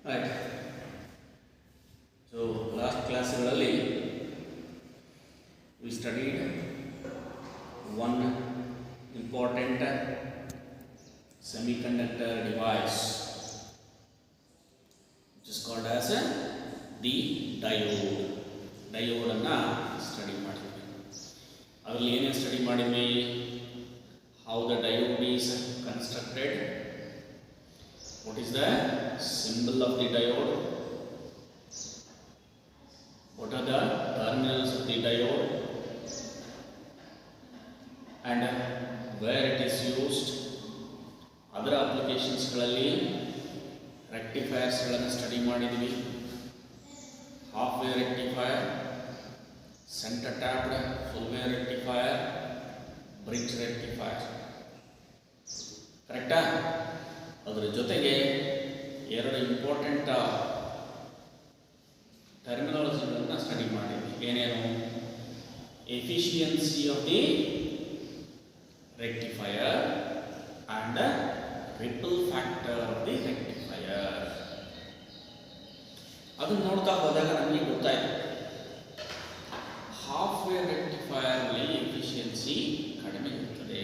Right. So last ಕ್ಲಾಸ್ಗಳಲ್ಲಿ we studied one important semiconductor device which is called as the diode. Diode ಅನ್ನು study ಮಾಡಿದ್ವಿ. ಅದರಲ್ಲಿ ಏನೇನು study ಮಾಡಿದ್ವಿ? How the diode is constructed, what is the symbol of the diode, what are the terminals of the diode and where it is used. ಅದರ ಅಪ್ಲಿಕೇಶನ್ಸ್ಗಳಲ್ಲಿ ರೆಕ್ಟಿಫೈಯರ್ಸ್ಗಳನ್ನು study ಮಾಡಿದ್ವಿ. Half wave rectifier, centre tapped full wave rectifier, bridge rectifier. ಕರೆಕ್ಟಾ? ಅದರ ಜೊತೆಗೆ ಎರಡು important ಟರ್ಮಿನಾಲಜಿಗಳನ್ನು study ಮಾಡಿದ್ವಿ. ಏನೇನು? Efficiency of the rectifier and ripple factor of the rectifier. ಅದನ್ನು ನೋಡ್ತಾ ಹೋದಾಗ ನಮಗೆ ಗೊತ್ತಾಯಿತು, ಹಾಫ್ ವೇವ್ ರೆಕ್ಟಿಫೈಯರ್ನಲ್ಲಿ ಎಫಿಷಿಯನ್ಸಿ ಕಡಿಮೆ ಇರುತ್ತದೆ.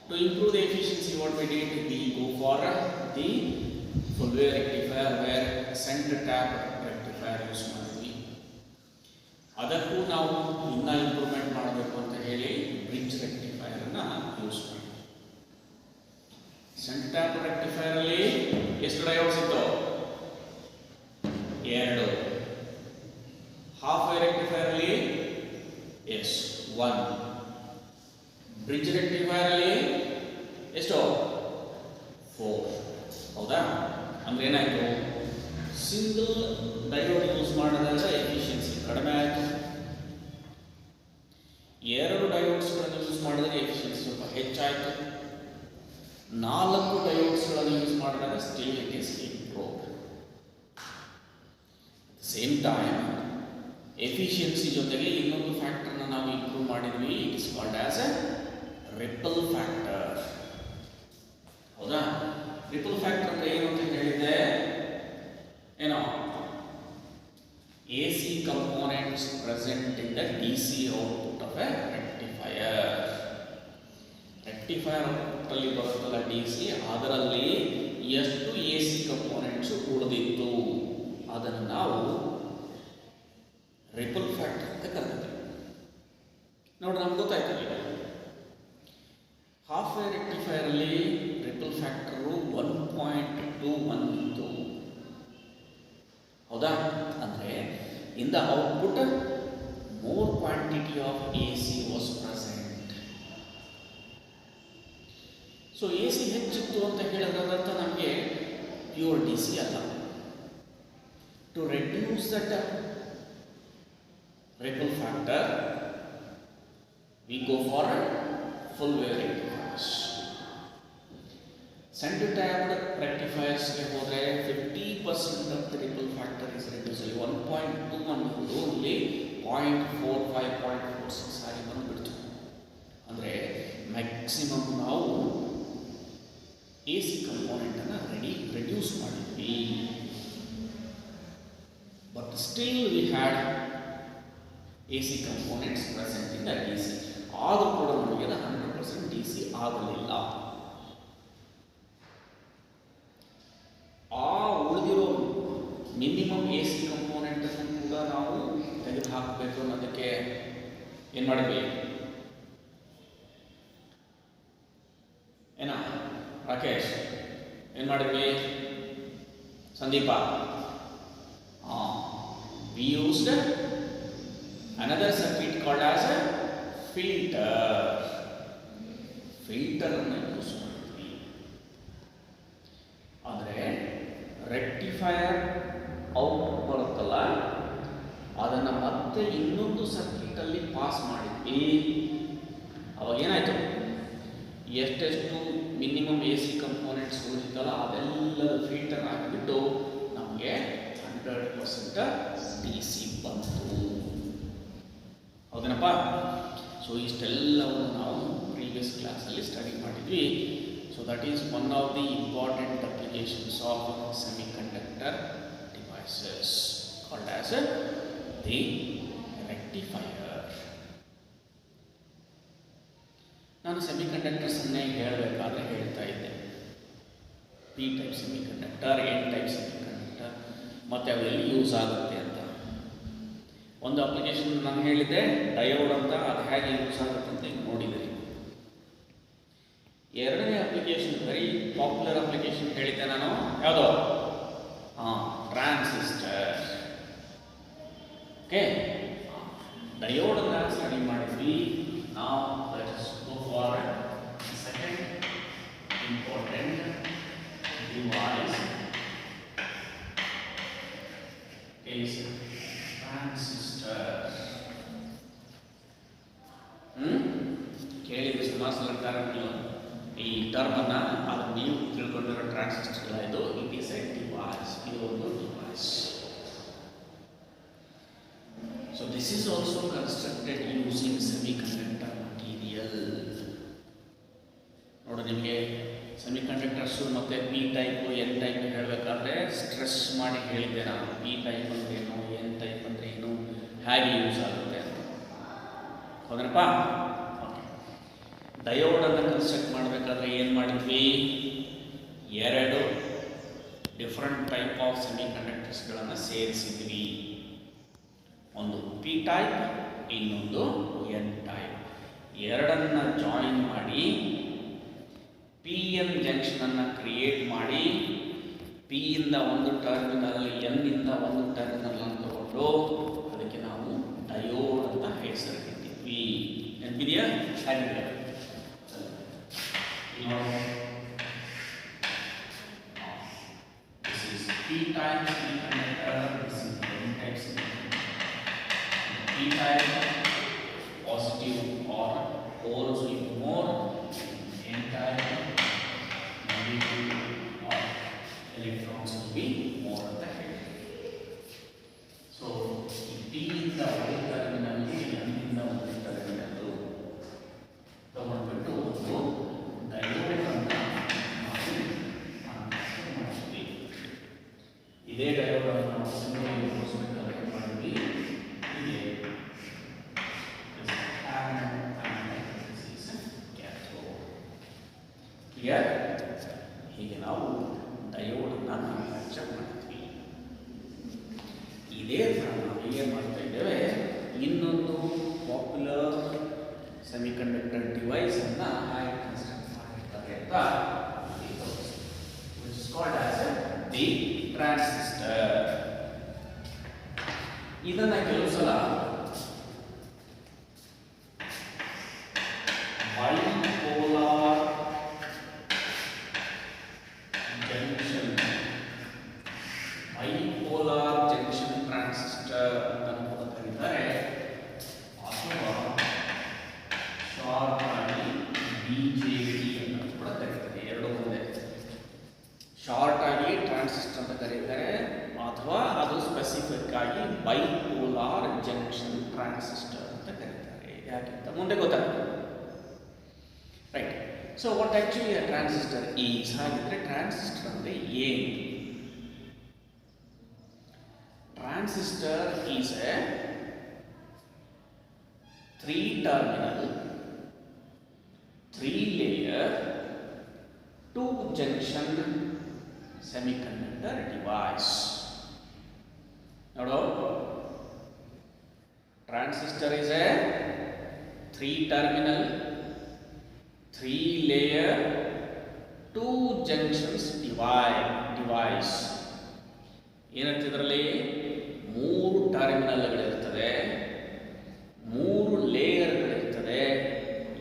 To improve the efficiency what we did, we go for the full wave rectifier where centre tap rectifier use ಮಾಡಿದ್ವಿ. ಅದಕ್ಕೂ ನಾವು ಇನ್ನೂ ಇಂಪ್ರೂವ್ಮೆಂಟ್ ಮಾಡಬೇಕು ಅಂತ ಹೇಳಿ ಬ್ರಿಡ್ಜ್ ರೆಕ್ಟಿಫೈಯರನ್ನು ಯೂಸ್ ಮಾಡಿದ್ವಿ. ಸೆಂಟರ್ ಟ್ಯಾಪ್ ರೆಕ್ಟಿಫೈಯರಲ್ಲಿ ಎಷ್ಟು ಡಯೋಡ್ಸ್ ಇತ್ತು? 2. ಹಾಫ್ ವೇವ್ ರೆಕ್ಟಿಫೈಯರಲ್ಲಿ ಎಸ್ 1. ಬ್ರಿಡ್ಜ್ ರೆಕ್ಟಿಫೈಯರಲ್ಲಿ ಎಷ್ಟು? 4. ಹೌದಾ? ಅಂದ್ರೆ ಏನಾಯಿತು? ಸಿಂಗಲ್ ಡಯೋಡ್ ಯೂಸ್ ಮಾಡಿದಾಗ ಎಫಿಷಿಯನ್ಸಿ ಕಡಿಮೆ ಆಯಿತು. 2 ಡಯೋಡ್ಸ್ಗಳನ್ನು ಯೂಸ್ ಮಾಡಿದಾಗ ಎಫಿಷಿಯನ್ಸಿ ಸ್ವಲ್ಪ ಹೆಚ್ಚಾಯಿತು. 4 ಡಯೋಡ್ಸ್ಗಳನ್ನು ಯೂಸ್ ಮಾಡಿದಾಗ still it is improved. Same time efficiency ಜೊತೆಗೆ ಇನ್ನೊಂದು ಫ್ಯಾಕ್ಟರ್ನ ನಾವು ಇಂಪ್ರೂವ್ ಮಾಡಿದ್ವಿ. It is called as a ripple factor. ಹೌದಾ? ರಿಪಲ್ ಫ್ಯಾಕ್ಟರ್ ಅಂದ್ರೆ ಏನು ಅಂತ ಹೇಳಿದ್ದೆ? ಏನೋ A C components present in the D C output of a rectifier. Rectifier ಔಟ್ಪುಟ್ಟಲ್ಲಿ ಬರುತ್ತಲ್ಲ ಡಿ ಸಿ, ಅದರಲ್ಲಿ ಎಷ್ಟು ಎ ಸಿ ಕಂಪೋನೆಂಟ್ಸು ಉಳಿದಿತ್ತು ಅದನ್ನು ನಾವು ರಿಪಲ್ ಫ್ಯಾಕ್ಟರ್ ಅಂತ ಕರೀತೀವಿ. ನೋಡಿ, ನಮ್ಗೆ ಗೊತ್ತಾಯ್ತು ಈಗ. ಹಾಫ್ ವೇವ್ ರೆಕ್ಟಿಫೈಯರಲ್ಲಿ ರಿಪಲ್ ಫ್ಯಾಕ್ಟರು 1.21 ಇತ್ತು. ಹೌದಾ? ಅಂದರೆ in the output more quantity of A C was present. So A C ಹೆಚ್ಚಿತ್ತು ಅಂತ ಹೇಳಿದ್ರದರ್ಥ ನಮಗೆ ಪ್ಯೂರ್ ಡಿ ಸಿ ಅಲ್ಲ. To reduce that ripple factor we go for full wave rectifiers. Centre tapped ರೆಕ್ಟಿಫೈಯರ್ಸ್ಗೆ ಹೋದರೆ 50% of the ripple factor is reduce. 1.21 ಇರುವುದು ಇಲ್ಲಿ 0.45 0.46 ಆಗಿ ಬಂದುಬಿಡ್ತು. ಅಂದರೆ ಮ್ಯಾಕ್ಸಿಮಮ್ ನಾವು ಎ ಸಿ ಕಂಪೋನೆಂಟನ್ನು ರೆಡ್ಯೂಸ್ ಮಾಡಿದ್ವಿ. But still we had A C components present in the D C. ಆದರೂ ಕೂಡ ನಮಗೆ 100% ಡಿ ಸಿ ಆಗಲಿಲ್ಲ. ಆ ಉಳಿದಿರೋ ಮಿನಿಮಮ್ ಎ ಸಿ ಕಂಪೋನೆಂಟನ್ನು ಕೂಡ ನಾವು ತೆಗೆದು ಹಾಕಬೇಕು ಅನ್ನೋದಕ್ಕೆ ಏನು ಮಾಡಿದ್ವಿ? ಏನ ರಾಕೇಶ್ ಏನು ಮಾಡಿದ್ವಿ? Sandeep, we used another circuit called as a filter. ಅನ್ನು ಯೂಸ್ ಮಾಡಿದ್ವಿ. ಅಂದರೆ ರೆಕ್ಟಿಫೈಯರ್ ಔಟ್ ಬರುತ್ತಲ್ಲ, ಅದನ್ನು ಮತ್ತೆ ಇನ್ನೊಂದು ಸರ್ಕ್ಯೂಟಲ್ಲಿ ಪಾಸ್ ಮಾಡಿದ್ವಿ. ಅವಾಗ ಏನಾಯಿತು? ಎಷ್ಟೆಷ್ಟು ಮಿನಿಮಮ್ ಎ ಸಿ ಕಂಪೋನೆಂಟ್ಸ್ ಉಳಿದಿತ್ತಲ್ಲ ಅದೆಲ್ಲದ ಫಿಲ್ಟರ್ ಆಗಿಬಿಟ್ಟು ನಮಗೆ 100% ಡಿ ಸಿ ಬಂತು. ಹೌದೇನಪ್ಪ? ಸೊ ಇಷ್ಟೆಲ್ಲವನ್ನು ನಾವು ಪ್ರೀವಿಯಸ್ ಕ್ಲಾಸಲ್ಲಿ ಸ್ಟಡಿ ಮಾಡಿದ್ವಿ. So that is one of the important applications of semiconductor devices called as the rectifier. ನಾನು ಸೆಮಿಕಂಡಕ್ಟರ್ಸನ್ನೇ ಹೇಳಬೇಕಾದ್ರೆ ಹೇಳ್ತಾ ಇದ್ದೆ, P type semiconductor, N type semiconductor, ಮತ್ತು ಅವೆಲ್ಲಿ ಯೂಸ್ ಆಗುತ್ತೆ ಅಂತ. ಒಂದು ಅಪ್ಲಿಕೇಶನ್ ನಾನು ಹೇಳಿದ್ದೆ ಡಯೋಡ್ ಅಂತ, ಅದು ಹೇಗೆ ಯೂಸ್ ಆಗುತ್ತೆ ಅಂತ ಈಗ ನೋಡಿದ್ರಿ. ಎರಡನೇ ಅಪ್ಲಿಕೇಶನ್, ವೆರಿ ಪಾಪ್ಯುಲರ್ ಅಪ್ಲಿಕೇಶನ್ ಹೇಳಿದ್ದೆ ನಾನು, ಯಾವುದೋ ಟ್ರಾನ್ಸಿಸ್ಟರ್. ಓಕೆ, ಡಯೋಡನ್ನು ಸ್ಟಡಿ ಮಾಡಿದ್ವಿ. ನಾವು for the second important device is transistor. ಕೇಳಿದ್ರೆ ಸುಮಾರು ಸಲ ಈ ಟರ್ಮ್ ಅನ್ನ ಅದು ನೀವು ತಿಳ್ಕೊಂಡಿರೋ ಟ್ರಾನ್ಸಿಸ್ಟರ್ ಇಲ್ಲ, ಇದು ಇಟ್ ಈಸ್ ಎ ಡಿವೈಸ್, ಇದು ಒಂದು device. So this is also constructed using semiconductor material. ನೋಡಿ, ನಿಮಗೆ ಸೆಮಿಕಂಡಕ್ಟರ್ಸು ಮತ್ತು ಪಿ ಟೈಪು ಎನ್ ಟೈಪ್ ಹೇಳಬೇಕಾದ್ರೆ ಸ್ಟ್ರೆಸ್ ಮಾಡಿ ಹೇಳಿದ್ದೆ ನಾನು. ಪಿ ಟೈಪ್ ಅಂದರೆ ಏನು, ಎನ್ ಟೈಪ್ ಅಂದರೆ ಏನು, ಹೇಗೆ ಯೂಸ್ ಆಗುತ್ತೆ ಅಂತ. ಹೌದನಪ್ಪ? ಓಕೆ, ಡಯೋಡನ್ನು ಕನ್ಸ್ಟ್ರಕ್ಟ್ ಮಾಡಬೇಕಾದ್ರೆ ಏನು ಮಾಡಿದ್ವಿ? ಎರಡು ಡಿಫ್ರೆಂಟ್ ಟೈಪ್ ಆಫ್ ಸೆಮಿಕಂಡಕ್ಟರ್ಸ್ಗಳನ್ನು ಸೇರಿಸಿದ್ವಿ. ಒಂದು ಪಿ ಟೈಪ್, ಇನ್ನೊಂದು ಎನ್ ಟೈಪ್. ಎರಡನ್ನು ಜಾಯಿನ್ ಮಾಡಿ ಪಿ ಎನ್ ಜಂಕ್ಷನನ್ನು ಕ್ರಿಯೇಟ್ ಮಾಡಿ, ಪಿ ಇಂದ ಒಂದು ಟರ್ಮಿನಲ್, ಎನ್ ಇಂದ ಒಂದು ಟರ್ಮಿನಲ್ ಅನ್ನು ತಗೊಂಡು ಅದಕ್ಕೆ ನಾವು ಡಯೋಡ್ ಅಂತ ಹೆಸರಿಟ್ಟಿದ್ವಿ. ನೆನಪಿದೆಯಾ? ಹಾಗೆ this is p type semiconductor, this is n type semiconductor. p type positive or holes will be more, n type negative or electrons will be more ಅಂತ ಹೇಳಿ. ಸೊ ಈ p ಇಂದ ಒಂದು ಟರ್ಮಿನಲ್, n ಇಂದ ಒಂದು ಟರ್ಮಿನಲ್ ತಗೊಂಡ್ಬಿಟ್ಟು ಒಂದು diode ಅಂತ ಮಾಡ್ತೀವಿ. ಇದೇ ಡಯೋಡ್ ಅನ್ನು ನಾವು ಸಿಂಗಲ್ ತೋರಿಸಬೇಕಾದ್ರೆ ಮಾಡಿದ್ವಿ. ಹೀಗೆ ಕ್ಲಿಯರ್? ಹೀಗೆ ನಾವು ಡಯೋಡನ್ನು ಮ್ಯಾನುಫ್ಯಾಕ್ಚರ್ ಮಾಡ್ತೀವಿ. ಇದೇ ಥರ ನಾವು ಏನು ಮಾಡ್ತಾ ಇದ್ದೇವೆ, ಇನ್ನೊಂದು ಪಾಪ್ಯುಲರ್ ಸೆಮಿಕಂಡಕ್ಟರ್ ಡಿವೈಸನ್ನು ಹೇಗೆ ಕನ್ಸ್ಟ್ರಕ್ಟ್ ಮಾಡಿರ್ತಾರೆ ಅಂತ which is called as the transistor. ಇದನ್ನು ಕೆಲವು ಸಲ bipolar junction transistor ಅಂತ ಕೂಡ ಕರೀತಾರೆ, ಅಥವಾ ಶಾರ್ಟ್ ಆಗಿ BJT ಅಂತ ಕೂಡ ಕರೀತಾರೆ. ಎರಡು ಒಂದೇ. ಶಾರ್ಟ್ ಆಗಿ ಟ್ರಾನ್ಸಿಸ್ಟರ್ ಅಂತ ಕರೀತಾರೆ, ಅಥವಾ ಅದು ಸ್ಪೆಸಿಫಿಕ್ ಆಗಿ ಬೈಪೋಲಾರ್ ಜಂಕ್ಷನ್ ಟ್ರಾನ್ಸಿಸ್ಟರ್ ಅಂತ ಕರೀತಾರೆ. ಯಾಕೆಂತ ಮುಂದೆ ಗೊತ್ತಾಗ್ತದೆ. Right. So what actually a transistor is, ಹಾಗಿದ್ರೆ ಟ್ರಾನ್ಸಿಸ್ಟರ್ ಅಂದರೆ ಏನು? Transistor is a 3-terminal, 3-layer, 2-junction semiconductor device. Nodo, transistor is a 3-terminal, 3-layer, 2-junctions device. ಏನಂತಿದ್ರಲ್ಲಿ 3 ಟರ್ಮಿನಲ್ಗಳಿರ್ತದೆ, 3 ಲೇಯರ್ಗಳಿರ್ತದೆ,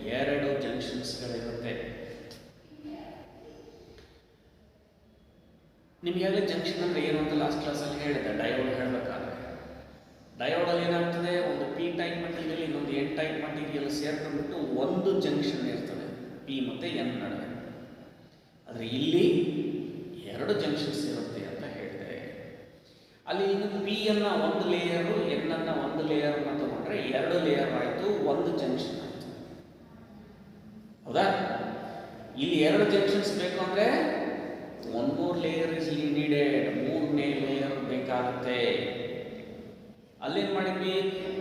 2 ಜಂಕ್ಷನ್ಸ್ಗಳಿರುತ್ತೆ. ನಿಮಗೆಲ್ಲ ಜಂಕ್ಷನ್ ಅಂದರೆ ಏನು ಅಂತ ಲಾಸ್ಟ್ ಕ್ಲಾಸಲ್ಲಿ ಹೇಳಿದೆ, ಡಯೋಡ್ ಹೇಳಬೇಕಾದ್ರೆ. ಡಯೋಡಲ್ಲಿ ಏನಾಗ್ತದೆ, ಒಂದು ಪಿ ಟೈಪ್ ಮಟೀರಿಯಲ್ ಇನ್ನೊಂದು ಎನ್ ಟೈಪ್ ಮಟೀರಿಯಲ್ ಸೇರ್ಕೊಂಡ್ಬಿಟ್ಟು ಒಂದು ಜಂಕ್ಷನ್ ಇರ್ತದೆ ಪಿ ಮತ್ತು ಎನ್ ನಡುವೆ. ಆದರೆ ಇಲ್ಲಿ 2 ಜಂಕ್ಷನ್ಸ್ ಇರುತ್ತೆ ಅಂತ ಹೇಳಿದೆ. ಅಲ್ಲಿ ಇನ್ನೊಂದು ಪಿ ಅನ್ನ ಒಂದು ಲೇಯರು, ಎನ್ ಅನ್ನ ಒಂದು ಲೇಯರ್ ತಗೊಂಡ್ರೆ 2 ಲೇಯರ್ ಆಯಿತು, ಒಂದು ಜಂಕ್ಷನ್ ಆಯಿತು. ಹೌದಾ? ಇಲ್ಲಿ 2 ಜಂಕ್ಷನ್ಸ್ ಬೇಕು ಅಂದರೆ 1 more layer is needed, 3ನೇ ಲೇಯರ್ ಬೇಕಾಗುತ್ತೆ. ಅಲ್ಲೇನು ಮಾಡಿದ್ವಿ,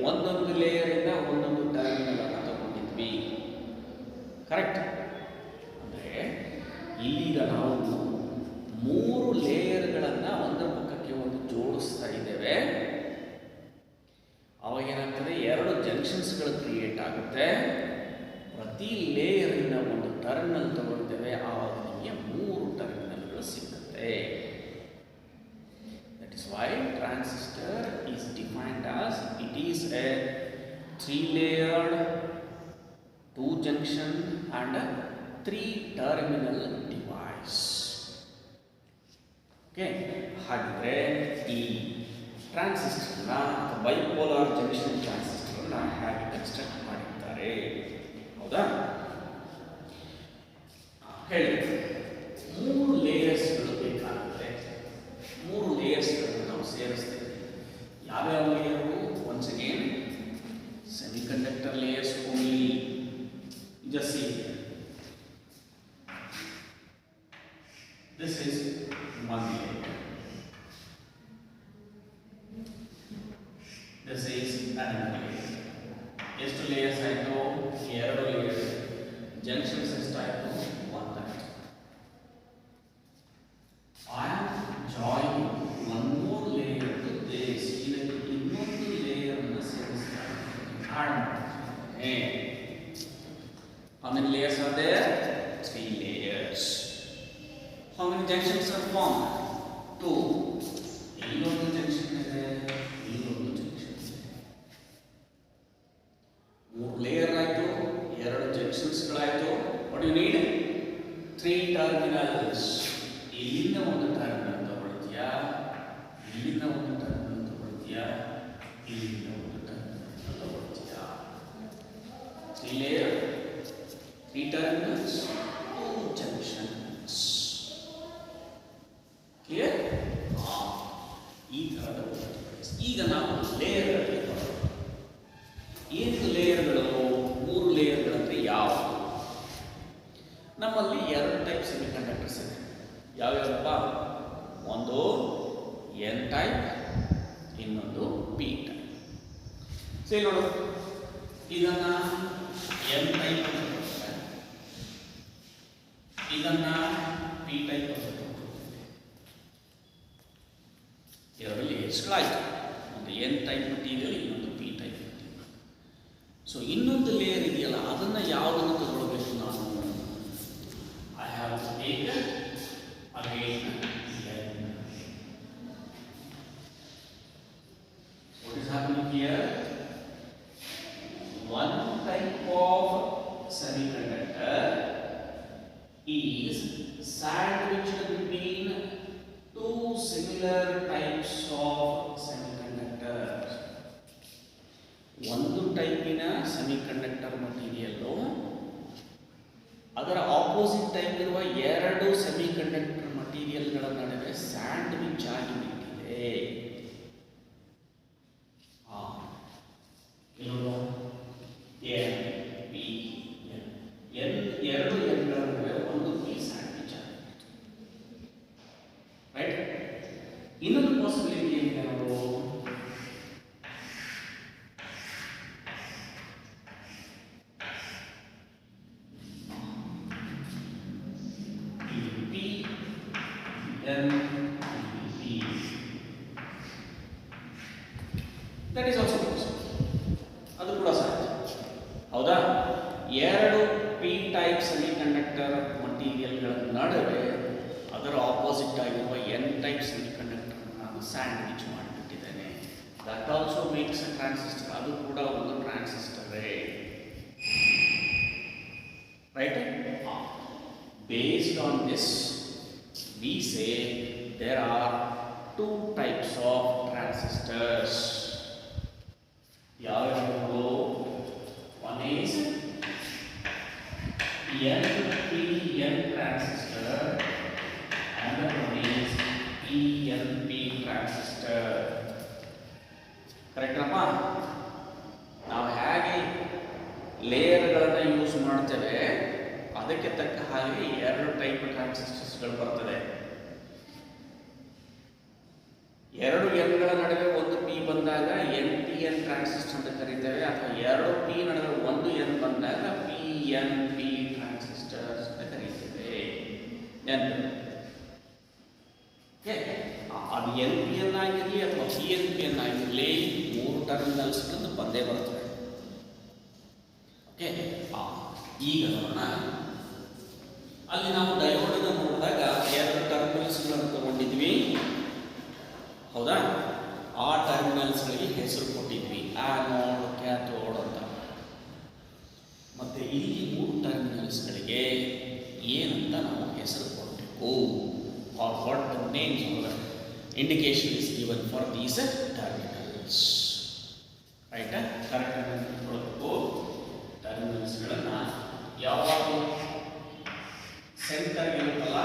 ಒಂದೊಂದು ಲೇಯರಿಂದ ಒಂದೊಂದು ಟರ್ಮಿನಲ್ ಅನ್ನು ತಗೊಂಡಿದ್ವಿ. ಕರೆಕ್ಟ್? ಅಂದರೆ ಇಲ್ಲಿಗ ನಾವು 3 ಲೇಯರ್ಗಳನ್ನು ಒಂದರ ಪಕ್ಕಕ್ಕೆ ಒಂದು ಜೋಡಿಸ್ತಾ ಇದ್ದೇವೆ. ಅವಾಗ ಏನಾಗ್ತದೆ, 2 ಜಂಕ್ಷನ್ಸ್ಗಳು ಕ್ರಿಯೇಟ್ ಆಗುತ್ತೆ. ಪ್ರತಿ ಲೇಯರಿಂದ ಒಂದು ಟರ್ಮಿನಲ್ ತಗೊಳ್ತೇವೆ, ಆವಾಗ ನಿಮಗೆ 3 ಟರ್ಮಿನಲ್ಗಳು ಸಿಗುತ್ತೆ. That is why transistor is defined as it is A 3-layered 2-junction and 3-terminal device. Okay, ಹಾಗಿದ್ರೆ ಈ ಟ್ರಾನ್ಸಿಸ್ಟರ್ನ ಬೈಪೋಲಾರ್ ಜಂಕ್ಷನ್ ಟ್ರಾನ್ಸಿಸ್ಟರ್ನ ಹೇಗೆ ಕನ್ಸ್ಟ್ರಕ್ಟ್ ಮಾಡಿದ್ದಾರೆ? ಹೌದಾ? ಹೇಳಿ, 3 ಲೇಯರ್ಸ್ಗಳು ಬೇಕಾಗುತ್ತೆ. 3 ಲೇಯರ್ಸ್ಗಳನ್ನು ನಾವು ಸೇರಿಸ್ತೇವೆ. ಯಾವ್ಯಾವ layer? Once again, semiconductor layers only. Just C, this is 1 layer. This is another layer. ಎಷ್ಟು ಲೇಯರ್ಸ್ ಆಯಿತು? 2 ಲೇಯರ್ಸ್. ಜಂಕ್ಷನ್ಸ್ ಎಷ್ಟಾಯಿತು? 1 ಆಯಿತು. I am joining 1 more layer to this. ಇದಕ್ಕೆ ಇನ್ನೊಂದು ಲೇಯರ್ ಅನ್ನು ಸೇರಿಸ್ತಾರೆ. How many layers are there? 3 layers. How many junctions are formed? 2. ಇಲ್ಲೊಂದು junction ಇದೆ, ಇಲ್ಲೊಂದು ಜಂಕ್ಷನ್ ಇದೆ. 3 ಲೇಯರ್ ಆಯಿತು, 2 ಜಂಕ್ಷನ್ಸ್ಗಳಾಯಿತು. What you need? 3 ಟರ್ಮಿನಲ್ಸ್. ಇಲ್ಲಿಂದ ಒಂದು ಟರ್ಮಿನಲ್ ತಗೊಳ್ತೀಯಾ, ಇಲ್ಲಿಂದ ಒಂದು ಟರ್ಮಿನಲ್ ತಗೊಳ್ತೀಯಾ, ಇಲ್ಲಿಂದ ಒಂದು ಟರ್ಮಿನಲ್ ತಗೊಳ್ತೀಯಾ. 3 ಲೇಯರ್, 3 ಟರ್ಮಿನಲ್ಸ್, 2 ಜಂಕ್ಷನ್ಸ್. ಕ್ಲಿಯರ್? ಈ ಥರದ. ಈಗ ನಾವು ಲೇಯರ್ಗಳಿಗೆ ಬರೋಣ. ಏನು ಲೇಯರ್ಗಳು? 3 ಲೇಯರ್ಗಳಂದ್ರೆ ಯಾವುದು? ನಮ್ಮಲ್ಲಿ 2 ಟೈಪ್ ಸೆಮಿಕಂಡಕ್ಟರ್ಸ್ ಇದೆ. ಯಾವ್ಯಾವಪ್ಪ? ಒಂದು ಎನ್ ಟೈಪ್, ಇನ್ನೊಂದು ಪಿ ಟೈಪ್. ಸರಿ ನೋಡು, ಇದನ್ನ ಎನ್ ಟೈಪ್ ಅಂತ ಕೊಡ್ತಾರೆ, ಇದನ್ನ ಪಿ ಟೈಪ್ ಅಂತ ಕೊಡ್ತಾರೆ. ಇದರಲ್ಲಿ ಲೇಯರ್ಸ್ಗಳಾಯಿತು. ಒಂದು ಎನ್ ಟೈಪ್ ಮಟೀರಿಯಲ್, ಇನ್ನೊಂದು ಪಿ ಟೈಪ್ ಮಟೀರಿಯಲ್. ಸೊ ಇನ್ನೊಂದು ಲೇಯರ್ ಇದೆಯಲ್ಲ, ಅದನ್ನು ಯಾವುದನ್ನು ತಗೊಳ್ಬೇಕು ನಾನು? I have to take again N. What is happening here? One type of semiconductor is sandwiched between 2 similar types of semiconductors. ಒಂದು ಟೈಪಿನ ಸೆಮಿಕಂಡಕ್ಟರ್ ಮಟೀರಿಯಲ್ಲು ಅದರ ಆಪೋಸಿಟ್ ಟೈಪ್ ಇರುವ 2 ಸೆಮಿಕಂಡಕ್ಟರ್ ಮಟೀರಿಯಲ್ಗಳ ನಡುವೆ ಸ್ಯಾಂಡ್ವಿಚ್ ಆಗಿ ಬಿಟ್ಟಿದೆ. ಎರಡು ಎನ್ಗಳ ನಡುವೆ ಒಂದು ಪಿ ಸ್ಯಾಂಡ್ವಿಚ್ ಆಗಿಬಿಟ್ಟು. ರೈಟ್? ಇನ್ನೊಂದು ಪಾಸಿಬಿಲಿಟಿ ಏನಿದೆ ನಾವು? P N P. That is also possible. ಅದು ಕೂಡ ಸಾಧ್ಯ. ಹೌದಾ? 2 ಪಿ ಟೈಪ್ ಸೆಮಿಕಂಡಕ್ಟರ್ ಮಟೀರಿಯಲ್ಗಳ ನಡುವೆ ಅದರ ಆಪೋಸಿಟ್ ಆಗಿರುವ ಎನ್ ಟೈಪ್ ಸೆಮಿಕಂಡಕ್ಟರ್ ನಾನು ಸ್ಯಾಂಡ್ವಿಚ್ ಮಾಡಿಬಿಟ್ಟಿದ್ದೇನೆ. That also makes a transistor. ಅದು ಕೂಡ ಒಂದು ಟ್ರಾನ್ಸಿಸ್ಟರೇ. Right? Based on this we say there are 2 types of transistors. ಯಾವ್ಯಾವು? One is NPN transistor, another one is PNP transistor. Correct ಅಪ್ಪ? ನಾವು ಹೇಗೆ ಲೇಯರ್ಗಳನ್ನು ಯೂಸ್ ಮಾಡ್ತೇವೆ ಅದಕ್ಕೆ ತಕ್ಕ ಹಾಗೆ ಎರಡು ಟೈಪ್ ಟ್ರಾನ್ಸಿಸ್ಟರ್ಸ್ಗಳು ಬರ್ತದೆ. ಎರಡು ಎನ್ಗಳ ನಡುವೆ ಒಂದು ಪಿ ಬಂದಾಗ ಎನ್ ಪಿ ಎನ್ ಟ್ರಾನ್ಸಿಸ್ಟರ್ ಅಂತ ಕರೀತೇವೆ, ಅಥವಾ ಎರಡು ಪಿ ನಡುವೆ ಒಂದು ಎನ್ ಬಂದಾಗ ಪಿ ಎನ್ ಪಿ ಟ್ರಾನ್ಸಿಸ್ಟರ್ಸ್ ಅಂತ ಕರೀತೇವೆ. ಅದು ಎನ್ ಪಿ ಎನ್ ಆಗಿರಲಿ ಅಥವಾ ಪಿ ಎನ್ ಪಿ ಎನ್ ಆಗಿರಲಿ, ಮೂರು ಟರ್ಮಿನಲ್ಸ್ ಬಂದೇ ಬರ್ತದೆ. ಓಕೆ, ಈಗ ನೋಡೋಣ. ಅಲ್ಲಿ ನಾವು ಡಯೋಡ್ ನೋಡಿದಾಗ ಎರಡು ಟರ್ಮಿನಲ್ಸ್ಗಳನ್ನು ತಗೊಂಡಿದ್ವಿ, ಹೌದಾ? ಆ ಟರ್ಮಿನಲ್ಸ್ಗಳಿಗೆ ಹೆಸರು ಕೊಟ್ಟಿದ್ವಿ, ಆನೋಡ್, ಕ್ಯಾಥೋಡ್ ಅಂತ. ಮತ್ತೆ ಇಲ್ಲಿ ಮೂರು ಟರ್ಮಿನಲ್ಸ್ಗಳಿಗೆ ಏನಂತ ನಾವು ಹೆಸರು ಕೊಡಬೇಕು, or what the names are indication is given for these terminals. Right, correct ಕೊಡಬೇಕು. ಟರ್ಮಿನಲ್ಸ್ಗಳನ್ನು ಯಾವಾಗ ಸೆಂಟರ್ ಇರುತ್ತಲ್ಲ,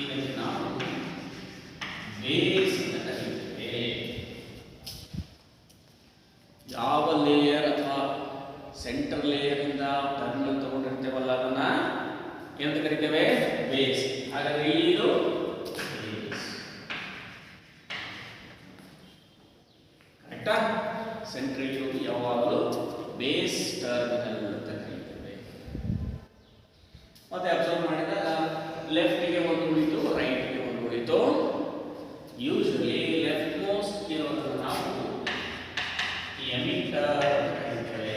ಇದಕ್ಕೆ ನಾವು ಬೇಸ್ ಅಂತ ಕರೀತೇವೆ. ಯಾವ ಲೇಯರ್ ಅಥವಾ ಸೆಂಟರ್ ಲೇಯರ್ ಇಂದ ಟರ್ಮಿನಲ್ ತಗೊಂಡಿರ್ತೇವಲ್ಲ ಅದನ್ನ ಏನಂತ ಕರಿತೇವೆ? ಬೇಸ್. ಹಾಗಾದ್ರೆ ಇದು ಬೇಸ್. ಕರೆಕ್ಟಾ? ಸೆಂಟರ್ ಇರೋದು ಯಾವಾಗಲೂ ಬೇಸ್ ಟರ್ಮಿನಲ್ ಅಂತ ಕರೀತೇವೆ. ಮತ್ತೆ ಅಬ್ಸರ್ವ್ ಮಾಡಿದಾಗ ಲೆಫ್ಟ್ಗೆ ಒಂದು ಉಳಿತು, ರೈಟ್ಗೆ ಒಂದು ಉಳಿತು. ಯೂಶಲಿ ಲೆಫ್ಟ್ ಮೋಸ್ಟ್ ಇರೋದನ್ನು ನಾವು ಎಮಿಟರ್ ಅಂತ ಕರೀತೇವೆ.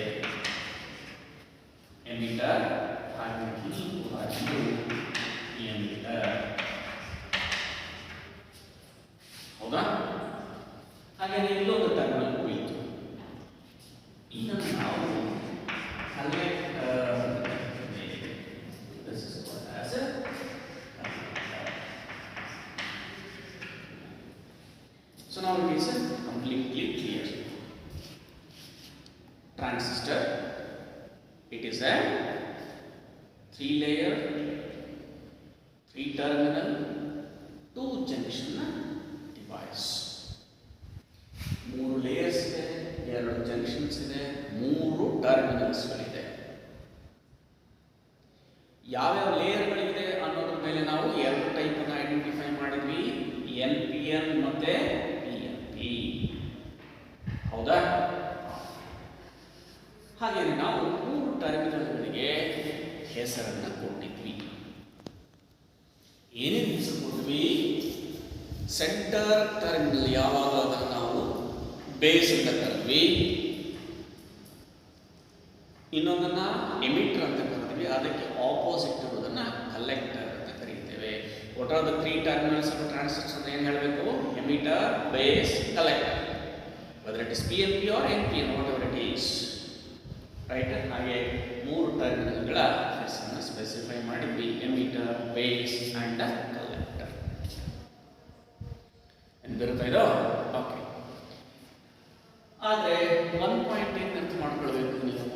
ಎಮಿಟರ್ ಎಮಿಟರ್, ಹೌದಾ? ಹಾಗೆ ಇಲ್ಲೊಂದು ಟರ್ಮಿನಲ್ ಉಳಿತು. ಇದನ್ನು ನಾವು collector. So now it is completely clear. Transistor, it is a 3-layer, 3-terminal, 2-junction device. 3 layers ಇದೆ, 2 junctions ಇದೆ, 3 terminals ಗಳಿದೆ. ಯಾವ್ಯಾವ ಲೇಯರ್ಗಳಿದೆ ಅನ್ನೋದ್ರ ಮೇಲೆ ನಾವು 2 ಟೈಪ್ ಅನ್ನು ಐಡೆಂಟಿಫೈ ಮಾಡಿದ್ವಿ, ಎನ್ ಪಿ ಎನ್ ಮತ್ತೆ ಪಿ ಎನ್ ಪಿ. ಹೌದಾ? ಹಾಗೆಯೇ ನಾವು 3 ಟರ್ಮಿನಲ್ಗಳಿಗೆ ಹೆಸರನ್ನು ಕೊಟ್ಟಿದ್ವಿ. ಏನೇನು ಹೆಸರು ಕೊಟ್ವಿ? ಸೆಂಟರ್ ಟರ್ಮಿನಲ್ ಯಾವಾಗ ಅದನ್ನು ನಾವು ಬೇಸ್ ಅಂತ ಕರೆದ್ವಿ, ಇನ್ನೊಂದನ್ನ ಎಮಿಟರ್ ಅಂತ ಕರೆದ್ವಿ, ಅದಕ್ಕೆ ಆಪೋಸಿಟ್ ಇರೋದನ್ನ ಕಲೆಕ್ಟರ್ ಅಂತ ಕರೀತೇವೆ. What are the 3 terminals of transistor ಅಂತ ಏನು ಹೇಳಬೇಕು? Emitter, base, collector. Whether it is P N P or N P N, whatever it is. Right? ಹಾಗೆ 3 ಟರ್ಮಿನಲ್ಗಳ ಹೆಸರನ್ನು ಸ್ಪೆಸಿಫೈ ಮಾಡಿದ್ವಿ, ಎಮಿಟರ್, ಬೇಸ್ ಅಂಡ್ ಕಲೆಕ್ಟರ್. ಏನು ಬರುತ್ತಾ ಇದೋ? ಓಕೆ. ಆದರೆ ಒಂದು ಪಾಯಿಂಟ್ ಏನು ಅರ್ಥ ಮಾಡ್ಕೊಳ್ಬೇಕು ನೀವು,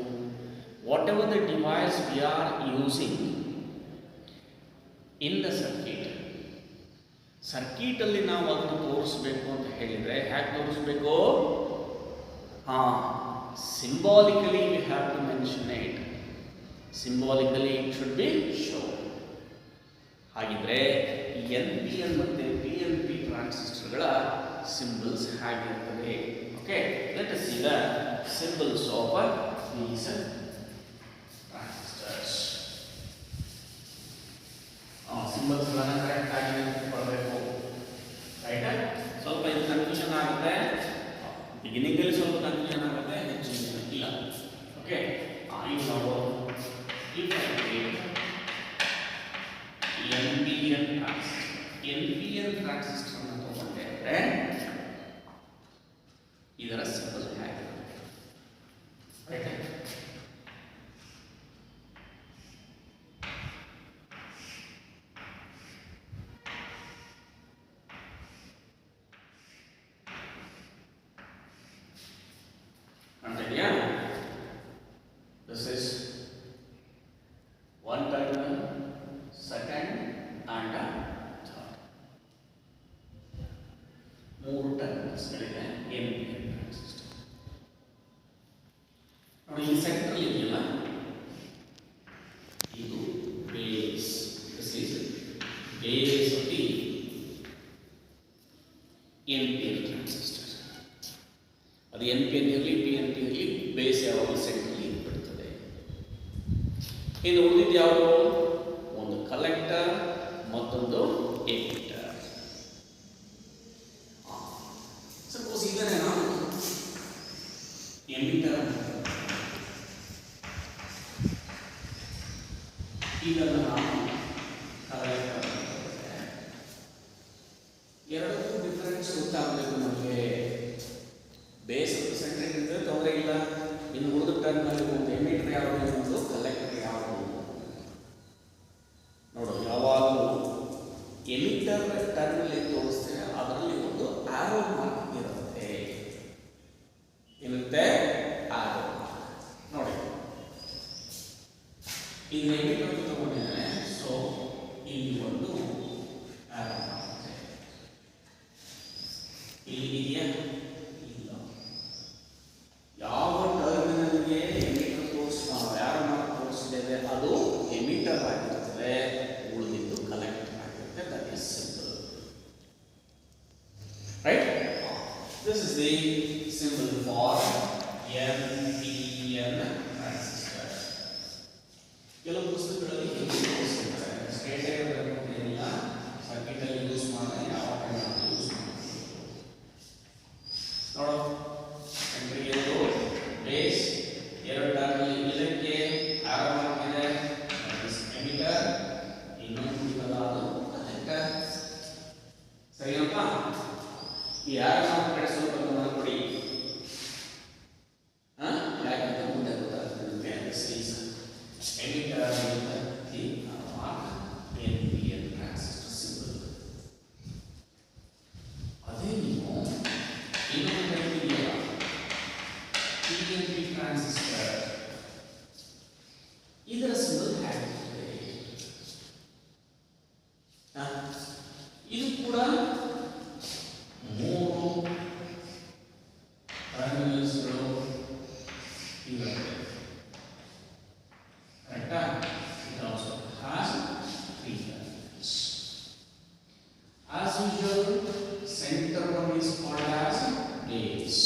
whatever the device we are using in the ಸರ್ಕ್ಯೂಟಲ್ಲಿ ನಾವು ಅದನ್ನು ತೋರಿಸ್ಬೇಕು ಅಂತ ಹೇಳಿದರೆ ಹೇಗೆ ತೋರಿಸ್ಬೇಕು? Symbolically we have to mention it. Symbolically it should be show. ಹಾಗಿದ್ರೆ ಎನ್ ಪಿ ಎನ್ ಮತ್ತು ಪಿ ಎನ್ ಪಿ ಟ್ರಾನ್ಸಿಸ್ಟರ್ಗಳ ಸಿಂಬಲ್ಸ್ ಹೇಗಿರ್ತದೆ? Okay, let us see the symbols of these transistors. ಸಿಂಬಲ್ಸ್ಗಳನ್ನು ಕರೆಕ್ಟ್ ಆಗಿ ನೆನಪಿಟ್ಕೊಳ್ಬೇಕು. ರೈಟ್? ಸ್ವಲ್ಪ ಇದು ಕನ್ಫ್ಯೂಷನ್ ಆಗುತ್ತೆ, ಬಿಗಿನಿಂಗಲ್ಲಿ ಸ್ವಲ್ಪ ಕನ್ಫ್ಯೂಷನ್ ಆಗುತ್ತೆ, ಹೆಚ್ಚಿನ ಇಲ್ಲ. ಓಕೆ, ಈಗ ನಾವು ಎನ್ ಪಿ ಎನ್ ಟ್ರಾನ್ಸಿಸ್ಟರ್ ಅನ್ನು ತಗೊಂಡ್ರೆ ಇದರ ಸಿಂಬಲ್ ಹೇಗಿರುತ್ತೆ? Right? This is one terminal, second and third. 3 terminals ಗಳಿವೆ ಎನ್ ಪಿ ಎನ್ ಟ್ರಾನ್ಸಿಸ್ಟರ್. ನೋಡಿ, ಈ ಸೆಂಟ್ರಲ್ ಇದೆಯಲ್ಲ, ಎನ್ ಪಿ ಎನ್ ಟ್ರಾನ್ಸಿಸ್ಟರ್. ಅದು ಎನ್ ಪಿ ಎನ್ ಇರಲಿ ಪಿ ಎನ್ ಪಿ ಇರಲಿ ಬೇಸ್ ಯಾವಾಗಲೂ ಸೆಂಟ್ರಲ್ಲಿ ಬಿಡ್ತದೆ. ಇನ್ನು ಉಳಿದಿದ್ದು ಯಾವುದು? ಒಂದು ಕಲೆಕ್ಟರ್, ಮತ್ತೊಂದು ಎಮಿಟರ್. ಸಪೋಸ್ ಇದನ್ನೇ ನಾವು ಎಮಿಟರ್, ಇದನ್ನು ನಾವು ಕಲೆಕ್ಟರ್. ಎರಡಕ್ಕೂ ಡಿಫರೆನ್ಸ್ ಗೊತ್ತಾಗಬೇಕು ನಮಗೆ. ಬೇಸ್ ಸೆಂಟ್ರಿಗೆ ಇದ್ದರೆ ತೊಂದರೆ ಇಲ್ಲ. ಇನ್ನು ಉಳಿದ ಟರ್ಮ್ನಲ್ಲಿ ಒಂದು ಎಮಿಟರ್ ಯಾವುದು, ಒಂದು ಕಲೆಕ್ಟರ್ ಯಾವುದು ನೋಡು. ಯಾವಾಗಲೂ ಎಮಿಟರ್ ಟರ್ಮ್ನಲ್ಲಿ ತೋರಿಸ್ತೇವೆ, ಅದರಲ್ಲಿ ಒಂದು ಆರೋ ಮಾರ್ಕ್ ಇರುತ್ತೆ. ಇರುತ್ತೆ ಆರೋ ಮಾರ್ಕ್ ನೋಡಿ. ಈಗ ಎಮಿಟರ್ ತಗೊಂಡಿದ್ದೇನೆ, ಸೊ ಇಲ್ಲಿ ಒಂದು ಆರೋ ಮಾರ್ಕ್ ಇಲ್ಲಿ ಇದೆಯಾ? ಇಲ್ಲ. ಯಾವ ಟರ್ಮಿನಲ್ಗೆ ಎಮಿಟರ್ ಆರೋ ಮಾರ್ಕ್ ತೋರಿಸಿದ್ದೇವೆ ಅದು ಎಮಿಟರ್ ಆಗಿರುತ್ತದೆ, ಉಳಿದಿದ್ದು ಕಲೆಕ್ಟರ್ ಆಗಿರುತ್ತೆ. That is simple, right? This is the symbol for NPN transistor. ಕೆಲವು ಪುಸ್ತಕಗಳಲ್ಲಿ ಸ್ಟೇಟ್ ಏನಿಲ್ಲ, ಸರ್ಕ್ಯೂಟ್ ಅಲ್ಲಿ ಯೂಸ್ ಮಾಡಿದ್ರೆ ಯಾವ ಟೈಮ್ ಯೂಸ್ ಮಾಡಬೇಕು ನೋಡು. ಸೆಂಟ್ರಿಗೆ ಬೇಸ್, ಎರಡು ಟರ್ಮಿನಲ್ ಇದಕ್ಕೆ ಆರೋ ಮಾರ್ಕ್ ಇದೆ, ಎಮಿಟರ್. ಇನ್ನೊಂದು ಇದಲ್ಲ, ಅದು ಕಲೆಕ್ಟರ್. ಸರಿನಪ್ಪ? ಈ ಆರೋ ಮಾರ್ಕ್ ಕಡೆ ಸ್ವಲ್ಪ ಗಮನ ಕೊಡಿ. ಯಾಕಂದ್ರೆ ಮುಂದೆ ಗೊತ್ತಾಗ್ತದೆ ನಿಮಗೆ. This is emitter the mark NPN transistor symbol. ಅದೇ ನೀವು ಇನ್ನೊಂದು ಟೈಪ್ ಇದೆಯಲ್ಲ, PNP ಟ್ರಾನ್ಸಿಸ್ಟರ್, ಇದರ ಸಿಂಬಲ್ ಹೇಗಿರ್ತದೆ? ಇದು ಕೂಡ ಮೂರು ಟರ್ಮಿನಲ್ಸ್ಗಳು ಇರುತ್ತೆ, ಕರೆಕ್ಟಾ? It also has three terminals. As usual, center one is called as base.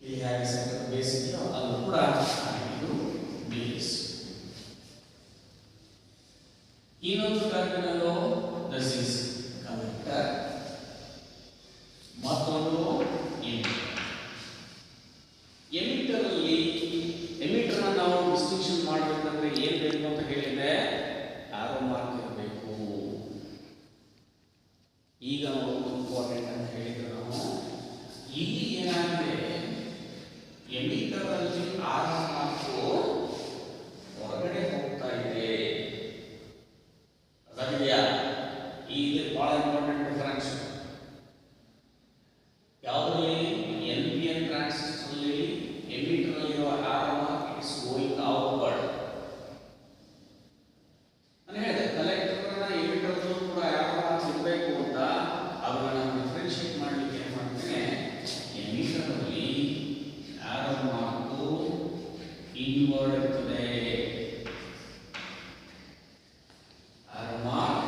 ಇಲ್ಲಿ ಹೇಗೆ ಸೆಂಟರ್ ಬೇಸ್ ಇದೆಯೋ ಅದು ಕೂಡ ಇದು ಬೇಸ್. ಇನ್ನೊಂದು ಟರ್ಮಿನಲ್ ದಿಸ್ ಇಸ್ ಕಲೆಕ್ಟರ್, ಮತ್ತೊಂದು ಎಮಿಟರ್. ಎಮಿಟರ್ ಅಲ್ಲಿ ಎಮಿಟರ್ನ ನಾವು ಡಿಸ್ಟಿಂಕ್ಷನ್ ಮಾಡಬೇಕಂದ್ರೆ ಏನು ಬೇಕು ಅಂತ ಹೇಳಿದ್ರೆ ಆರೋ ಮಾರ್ಕ್ ಇರಬೇಕು. ಈಗ ನಾವು ಇಂಪಾರ್ಟೆಂಟ್ ಅಂತ ಹೇಳಿದ್ರೆ ನಾವು ಇಲ್ಲಿ ಏನಾಗಿದೆ, ಎಮಿಟರ್ ಅಲ್ಲಿ ಆರೋ ಮಾರ್ಕ್ ಹೊರಗಡೆ ಹೋಗ್ತಾ ಇದೆ. ಅದಾಗಿದೆಯಾ? ಇಲ್ಲಿ ಬಹಳ ಇಂಪಾರ್ಟೆಂಟ್ ಡಿಫರೆನ್ಸ್. ಯಾವುದರಲ್ಲಿ? NPN ಟ್ರಾನ್ಸಿಸ್ಟರ್ ಅಲ್ಲಿ ಎಮಿಟರ್ ಅಲ್ಲಿರುವ arrow mark it's going outward. ನಾನು ಹೇಳಿದೆ ಕಲೆಕ್ಟರ್ನ ಎಮಿಟರ್ ಕೂಡ ಆರೋ ಮಾರ್ಕ್ ಇರಬೇಕು ಅಂತ. ಅದನ್ನ ನಾನು ಡಿಫರೆನ್ಶಿಯೇಟ್ ಮಾಡಲಿಕ್ಕೆ ಏನು ಮಾಡ್ತೇನೆ, ಎಮಿಟರ್ ಅಲ್ಲಿ ಆರೋ ಮಾರ್ಕ್ ಇನ್ವರ್ಡ್ ಇರ್ತದೆ. Arrow mark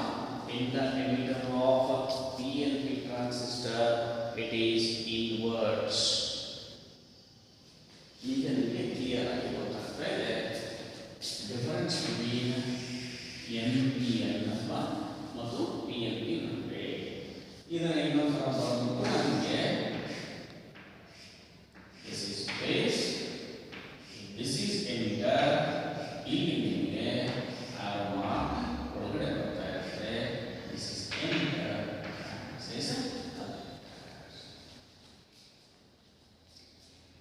in the emitter of PNP transistor, it is inwards. ಈಗ ನಿಮಗೆ ಕ್ಲಿಯರ್ ಆಗಿ ಗೊತ್ತಾಗ್ತಾ ಇದೆ ಡಿಫರೆನ್ಸ್ ಬಿಟ್ವೀನ್ NPN ಮತ್ತು PNP ನಡುವೆ. ಇದನ್ನ ಇನ್ನೊಂದು ಥರ ಬರೋದು ನಮಗೆ this is base, this is emitter. ಇಲ್ಲಿ ನಿಮಗೆ arrow mark ಹೊರಗಡೆ ಬರ್ತಾ ಇರುತ್ತೆ. This is emitter, this is collector.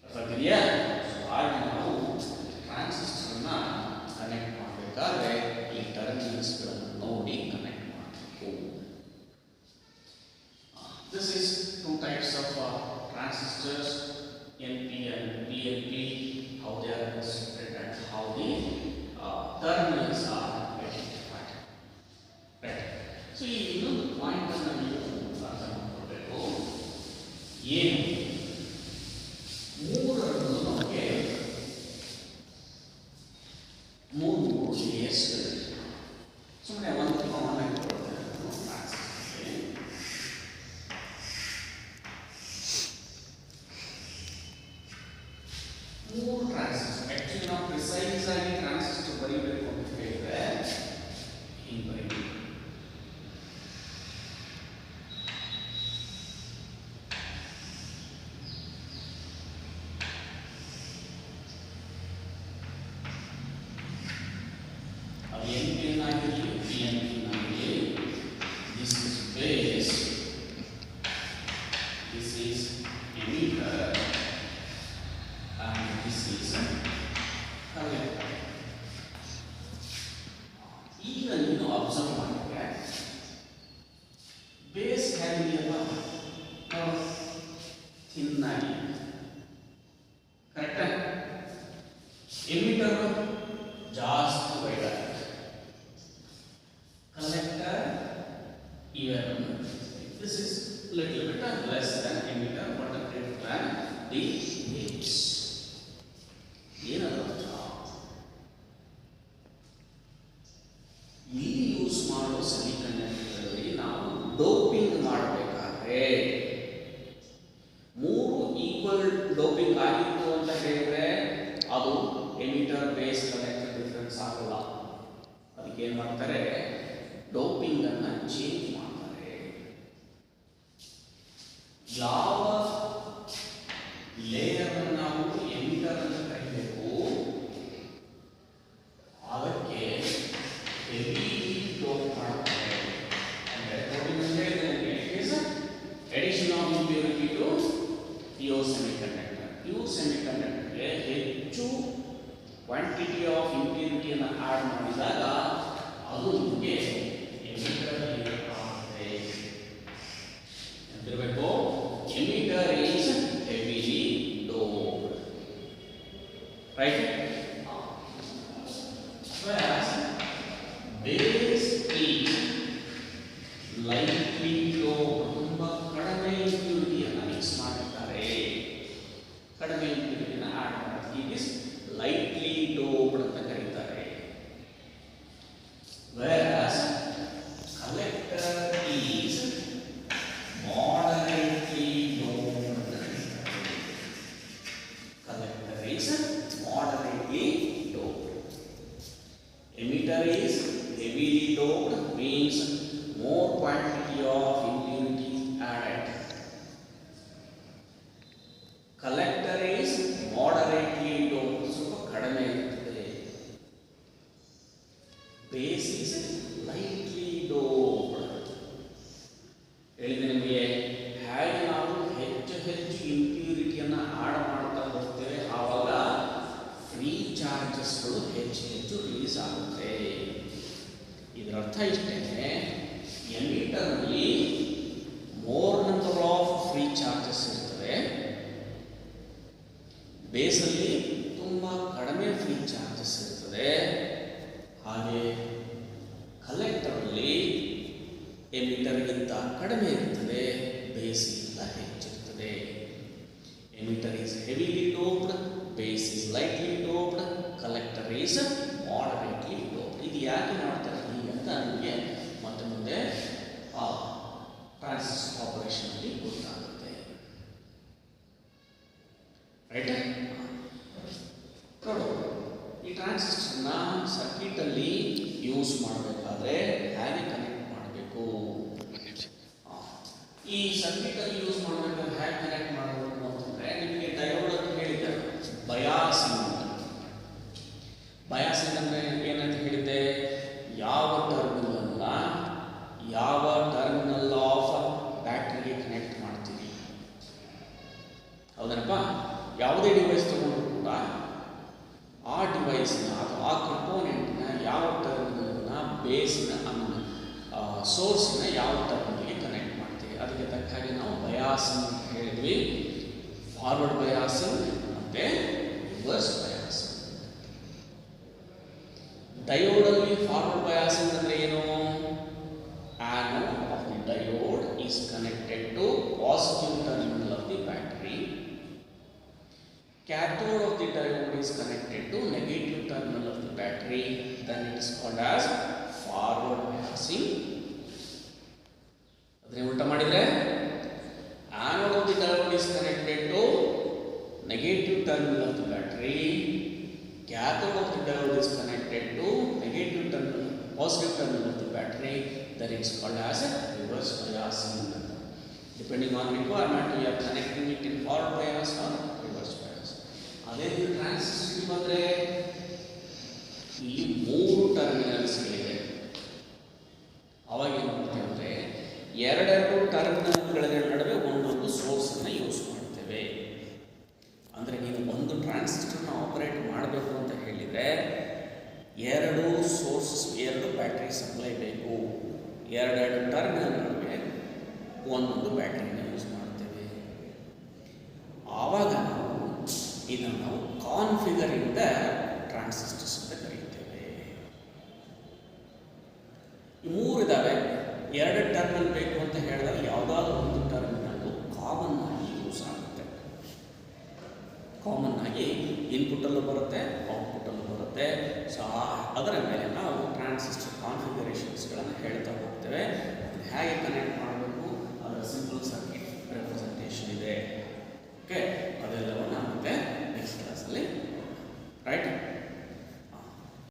ಅರ್ಥಾಗಿದೆಯಾ? ಸೊ ಹಾಗೆ ನಾವು ಟ್ರಾನ್ಸಿಸ್ಟರ್ನ ಕನೆಕ್ಟ್ ಮಾಡಬೇಕಾದ್ರೆ ಈ ಟರ್ಮಿನಲ್ಸ್ಗಳನ್ನು ನೋಡಿ ಕನೆಕ್ಟ್ ಮಾಡಬೇಕು. This is two types of transistors, NP and PNP, how they are constructed and how the terminals are identified. Right. So ಈ ಇನ್ನೊಂದು ಪಾಯಿಂಟ್ ಅನ್ನು ನೀವು ಅರ್ಥ ಮಾಡ್ಕೊಳ್ಬೇಕು. ಏನು ಮೂರನ್ನು ನಮಗೆ ಮೂರು ಲೇಯರ್ಸ್ಗಳಿವೆ. ಸುಮ್ಮನೆ ಒಂದು ಕಾಮನ್ ಆಗಿ ಕೊಡ್ತೇನೆ. base, this is emitter, and this is collector. ಈಗ ನೀನು ಅಬ್ಸರ್ವ್ ಮಾಡಿದ್ರೆ ಬೇಸ್ ಹೇಗಿದೆಯಲ್ಲ ಥಿನ್ನಾಗಿ, ಕರೆಕ್ಟಾ? ಎಮಿಟರ್ ಜಾಸ್ತಿ ವೈಡ್ ಆಗುತ್ತೆ, collector even this is little bit less than emitter but greater than the base. ಏನದು ಇಲ್ಲಿ ಯೂಸ್ ಮಾಡೋ ಸೆಮಿಕಂಡಕ್ಟರ್ ನಾವು ಡೋಪಿಂಗ್ ಮಾಡಬೇಕಾದ್ರೆ ಮೂರು ಈಕ್ವಲ್ ಡೋಪಿಂಗ್ ಆಗಿತ್ತು ಅಂತ ಹೇಳಿದ್ರೆ ಅದು ಎಮಿಟರ್ ಬೇಸ್ ಕಲೆಕ್ಟರ್ ಡಿಫರೆನ್ಸ್ ಆಗಲ್ಲ. ಅದಕ್ಕೆ ಏನು ಮಾಡ್ತಾರೆ, ಡೋಪಿಂಗ್ ಅನ್ನ ಚೇಂಜ್ ಮಾಡ್ತಾರೆ. ಯಾವ ಲೇಯರ್ ನಾವು ಎಮಿಟರ್ ಅಂತ ಕರಿಬೇಕು ಅದಕ್ಕೆ ಹೆವಿ ಡೋಪ್ ಮಾಡ್ತಾರೆ. ಅಂದ್ರೆ ಡೋಪಿಂಗ್ ಅಂತ ಹೇಳಿದ್ರೆ addition of impurity to pure semiconductor. Pure ಸೆಮಿಕಂಡಕ್ಟರ್ಗೆ ಹೆಚ್ಚು ಕ್ವಾಂಟಿಟಿ ಆಫ್ ಇಂಪ್ಯೂರಿಟಿಯನ್ನು ಆಡ್ ಮಾಡಿದಾಗ ಅದು ನಿಮಗೆ ಎಮಿಟರ್ ಆಗುತ್ತೆ. ಎಂತಿರಬೇಕು, emitter is heavily doped, right? whereas base is lightly doped. ತುಂಬಾ ಕಡಿಮೆ ಇಂಪ್ಯೂರಿಟಿಯನ್ನು ಮಿಕ್ಸ್ ಮಾಡಿರ್ತಾರೆ, ಕಡಿಮೆ ಇಂಪ್ಯೂರಿಟಿಯನ್ನು ಆಡ್ ಮಾಡ್ತಾರೆ. it is lightly doped ಅಂತ ಕರೀತಾರೆ. whereas collector is moderately doped ಅಂತ ಕರೀತಾರೆ. collector is moderately doped. Emitter is heavily doped, means more quantity of impurities added. Collector is moderately doped, ಸ್ವಲ್ಪ ಕಡಿಮೆ ಇರುತ್ತದೆ. Base is lightly doped. ಹೇಳಿದೆ ನಿಮಗೆ, ಹೇಗೆ ನಾವು ಹೆಚ್ಚು ಹೆಚ್ಚು ಇಂಪ್ಯೂರಿಟಿಯನ್ನು ಆಡ್ ಮಾಡ್ತಾ ಹೋಗ್ತೇವೆ ಆವಾಗ ಫ್ರೀ ಚಾರ್ಜಸ್ಗಳು ಹೆಚ್ಚು ಹೆಚ್ಚು ರಿಲೀಸ್ ಆಗುತ್ತೆ. ಇದರ ಅರ್ಥ ಇಷ್ಟೇ, ಎಮಿಟರ್ನಲ್ಲಿ more number of free charges ಇರ್ತವೆ, ಬೇಸಲ್ಲಿ ತುಂಬ ಕಡಿಮೆ ಫ್ರೀ ಚಾರ್ಜಸ್ ಇರ್ತದೆ. ಹಾಗೆ ಕಲೆಕ್ಟರಲ್ಲಿ ಎಮಿಟರ್ಗಿಂತ ಕಡಿಮೆ ಇರ್ತದೆ, ಬೇಸಿಗಿಂತ ಹೆಚ್ಚಿರ್ತದೆ. Emitter is heavily doped, base is lightly doped, collector is ಮಾಡರೇಟ್ಲಿ doped. ಇದು ಯಾಕೆ ಮಾಡ್ತಾರೆ ಹೀಗೆ ಅಂತ ನಿಮಗೆ ಮತ್ತೆ ಮುಂದೆ ಟ್ರಾನ್ಸಿಸ್ಟರ್ ಆಪರೇಷನ್ ಅಲ್ಲಿ ಗೊತ್ತಾಗುತ್ತೆ, ರೈಟ್? ನೋಡು, ಈ ಟ್ರಾನ್ಸಿಸ್ಟರ್ನ ಸರ್ಕ್ಯೂಟ್ ಅಲ್ಲಿ ಯೂಸ್ ಮಾಡಬೇಕಾದ್ರೆ ಹೇಗೆ ಕನೆಕ್ಟ್ ಮಾಡಬೇಕು, ಈ ಸರ್ಕ್ಯೂಟ್ ಅಲ್ಲಿ ಯೂಸ್ ಮಾಡಬೇಕಾದ್ರೆ ಹೇಗೆ ಕನೆಕ್ಟ್ ಮಾಡಬೇಕು ಅಂತಂದ್ರೆ ನಿಮಗೆ ಡಯೋಡ್ ಅಂತ ಹೇಳಿದ್ದಾರೆ, ಬಯಾಸಿಂಗ್. ಬಯಾಸಿಂಗ್ ಅಂದ್ರೆ ಏನಂತ ಹೇಳಿದ್ದೆ, ಯಾವ ಟರ್ಮಿನಲ್ ಆಫ್ ಬ್ಯಾಟರಿಗೆ ಕನೆಕ್ಟ್ ಮಾಡ್ತೀವಿ, ಹೌದನಪ್ಪ? ಯಾವುದೇ ಡಿವೈಸ್ ತಗೊಂಡ್ರು ಕೂಡ ಆ ಡಿವೈಸ್ನ ಅಥವಾ ಆ ಕಂಪೋನೆಂಟ್ನ ಯಾವ ಟರ್ಮಿನಲ್ನ ಬೇಸ್ನ ಸೋರ್ಸ್ನ ಯಾವ ಟರ್ಮಿನಲ್ಗೆ ಕನೆಕ್ಟ್ ಮಾಡ್ತೀವಿ, ಅದಕ್ಕೆ ತಕ್ಕ ಹಾಗೆ ನಾವು ಬಯಾಸಿಂಗ್ ಅಂತ ಹೇಳಿದ್ವಿ. ಫಾರ್ವರ್ಡ್ ಬಯಾಸಿಂಗ್ ಮತ್ತೆ ರಿವರ್ಸ್ ಬಯಾಸಿಂಗ್. ಡಯೋಡಲ್ಲಿ ಫಾರ್ವರ್ಡ್ ಬಯಾಸಿಂಗ್ ಅಂದ್ರೆ ಏನು, anode of the diode is connected to positive terminal of the battery. Cathode of the diode is connected to negative terminal of the battery. Then it is called as forward biasing. ಅದನ್ನೇ ಉಲ್ಟಾ ಮಾಡಿದ್ರೆ, anode of the diode is connected to negative terminal of the battery. Cathode of the diode is connected to negative terminal, positive terminal of the battery. Then it is called as reverse biasing. Depending on requirement, we are connecting it in forward bias or reverse bias. ಅದೇ transistor ಬಂದರೆ ಇಲ್ಲಿ 3 ಟರ್ಮಿನಲ್ಸ್ಗಳಿವೆ. ಅವಾಗ ಏನು ಮಾಡ್ತೇವೆ ಅಂದರೆ ಎರಡೆರಡು ಟರ್ಮಿನಲ್ಗಳ ನಡುವೆ ಒಂದೊಂದು ಸೋರ್ಸನ್ನು ಯೂಸ್ ಮಾಡ್ತೇವೆ. ಅಂದರೆ ನೀವು ಒಂದು ಟ್ರಾನ್ಸಿಸ್ಟರ್ನ ಆಪರೇಟ್ ಮಾಡಬೇಕು ಅಂತ ಹೇಳಿದರೆ ಎರಡು ಸೋರ್ಸಸ್, ಎರಡು ಬ್ಯಾಟ್ರಿ ಸಪ್ಲೈ ಬೇಕು. ಎರಡೆರಡು ಟರ್ಮಿನಲ್ ನಡುವೆ ಒಂದೊಂದು ಬ್ಯಾಟ್ರಿನ ಯೂಸ್ ಮಾಡ್ತೇವೆ. ಆವಾಗ ನಾವು ಇದನ್ನು ನಾವು ಕಾನ್ಫಿಗರಿಂಗ್ ದ ಟ್ರಾನ್ಸಿಸ್ಟರ್ಸ್ ಅಂತ ಕರೀತೇವೆ. ಈ ಮೂರು ಇದ್ದಾವೆ. ಎರಡು ಟರ್ಮಿನಲ್ ಬೇಕು ಅಂತ ಹೇಳಿದಾಗ ಯಾವುದಾದ್ರೂ ಒಂದು ಟರ್ಮಿನಲ್ಲು ಕಾಮನ್ ಆಗಿ ಯೂಸ್ ಆಗುತ್ತೆ. ಕಾಮನ್ ಆಗಿ ಇನ್ಪುಟ್ಟಲ್ಲೂ ಬರುತ್ತೆ, ಔಟ್ಪುಟ್ಟಲ್ಲೂ ಬರುತ್ತೆ. ಸೊ ಅದರ ಮೇಲೆ ನಾವು ಟ್ರಾನ್ಸಿಸ್ಟರ್ ಕಾನ್ಫಿಗರೇಷನ್ಸ್ಗಳನ್ನು ಹೇಳ್ತಾ ಹೋಗ್ತೇವೆ. ಹೇಗೆ ಕನೆಕ್ಟ್